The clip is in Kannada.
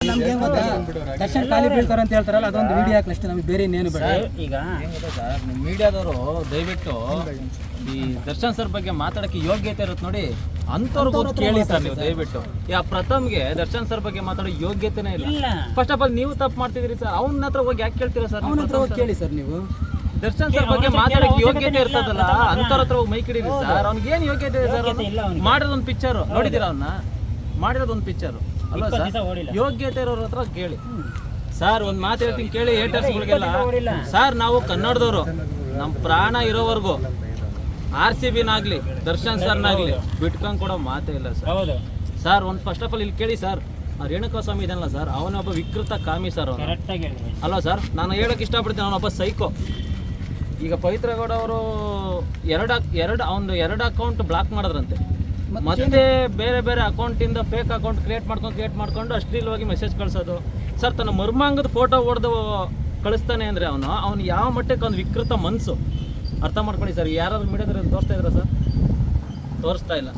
ನಮ್ಗೆ ದರ್ಶನ್ ಖಾಲಿ ಬೀಳ್ತಾರೆ ಅಂತ ಹೇಳ್ತಾರಲ್ಲ, ಅದೊಂದು ವಿಡಿಯೋ ಹಾಕಿ ಅಷ್ಟೇ, ನಮಗೆ ಬೇರೆ ಇನ್ನೇನು ಬೇಡ. ಈಗ ಸರ್ ನಿಮ್ಮ ಮೀಡಿಯಾದವರು ದಯವಿಟ್ಟು ಈ ದರ್ಶನ್ ಸರ್ ಬಗ್ಗೆ ಮಾತಾಡೋಕ್ಕೆ ಯೋಗ್ಯತೆ ಇರುತ್ತೆ ನೋಡಿ, ಅಂಥವ್ರಿಗೂ ಕೇಳಿ ಸರ್ ನೀವು ದಯವಿಟ್ಟು. ಪ್ರಥಮ್ಗೆ ದರ್ಶನ್ ಸರ್ ಬಗ್ಗೆ ಮಾತಾಡೋ ಯೋಗ್ಯತೆನೇ ಇಲ್ಲ. ಫಸ್ಟ್ ಆಫ್ ಆಲ್ ನೀವು ತಪ್ಪು ಮಾಡ್ತಿದ್ದೀರಿ ಸರ್, ಅವನ ಹತ್ರ ಹೋಗಿ ಯಾಕೆ ಕೇಳ್ತೀರಾ ಸರ್? ಅವನ ಹತ್ರ ಹೋಗಿ ಕೇಳಿ ಸರ್ ನೀವು. ದರ್ಶನ್ ಸರ್ ಬಗ್ಗೆ ಮಾತಾಡೋಕೆ ಯೋಗ್ಯತೆ ಇರ್ತದಲ್ಲ, ಅಂಥವ್ರ ಹತ್ರ ಹೋಗಿ ಮೈ ಕಿಡಿರಿ ಸರ್. ಅವ್ನಿಗೆ ಏನು ಯೋಗ್ಯತೆ ಇದೆ ಸರ್? ಮಾಡಿರೋದೊಂದು ಪಿಕ್ಚರು ನೋಡಿದ್ದೀರಾ? ಅವನ್ನ ಮಾಡಿರೋದೊಂದು ಪಿಕ್ಚರು ಅಲ್ವಾ ಸರ್? ಯೋಗ್ಯತೆ ಇರೋರ ಹತ್ರ ಕೇಳಿ ಸರ್. ಒಂದು ಮಾತು ಹೇಳ್ತೀನಿ ಕೇಳಿ ಹೇಟರ್ಸ್ಗಳಿಗೆಲ್ಲ. ಸರ್ ನಾವು ಕನ್ನಡದವರು, ನಮ್ಮ ಪ್ರಾಣ ಇರೋವರೆಗೂ RCBನಾಗ್ಲಿ ದರ್ಶನ್ ಸರ್ನಾಗ್ಲಿ ಬಿಟ್ಕೊಂಡು ಕೊಡೋ ಮಾತೇ ಇಲ್ಲ ಸರ್. ಸರ್ ಒಂದು ಫಸ್ಟ್ ಆಫ್ ಆಲ್ ಇಲ್ಲಿ ಕೇಳಿ ಸರ್, ರೇಣುಕಾ ಸ್ವಾಮಿ ಇದಲ್ಲ ಸರ್, ಅವನೊಬ್ಬ ವಿಕೃತ ಕಾಮಿ ಸರ್ ಅವನು ಅಲ್ವಾ ಸರ್? ನಾನು ಹೇಳೋಕೆ ಇಷ್ಟಪಡ್ತೀನಿ, ಅವನೊಬ್ಬ ಸೈಕೋ. ಈಗ ಪವಿತ್ರ ಗೌಡ ಅವರು ಎರಡು ಅಕೌಂಟ್ ಬ್ಲಾಕ್ ಮಾಡಿದ್ರಂತೆ, ಮತ್ತೆ ಬೇರೆ ಬೇರೆ ಅಕೌಂಟಿಂದ ಫೇಕ್ ಅಕೌಂಟ್ ಕ್ರಿಯೇಟ್ ಮಾಡ್ಕೊಂಡು ಅಶ್ಲೀಲವಾಗಿ ಮೆಸೇಜ್ ಕಳಿಸೋದು ಸರ್. ತನ್ನ ಮರ್ಮಾಂಗದ ಫೋಟೋ ಹೊಡೆದು ಕಳಿಸ್ತಾನೆ ಅಂದರೆ ಅವನು ಯಾವ ಮಟ್ಟಕ್ಕೆ ಒಂದು ವಿಕೃತ ಮನಸ್ಸು, ಅರ್ಥ ಮಾಡ್ಕೊಳ್ಳಿ ಸರ್. ಯಾರಾದ್ರೂ ಮೀಡಿಯಾದಲ್ಲಿ ತೋರಿಸ್ತಾ ಇದ್ದೀರಾ ಸರ್? ತೋರಿಸ್ತಾ ಇಲ್ಲ.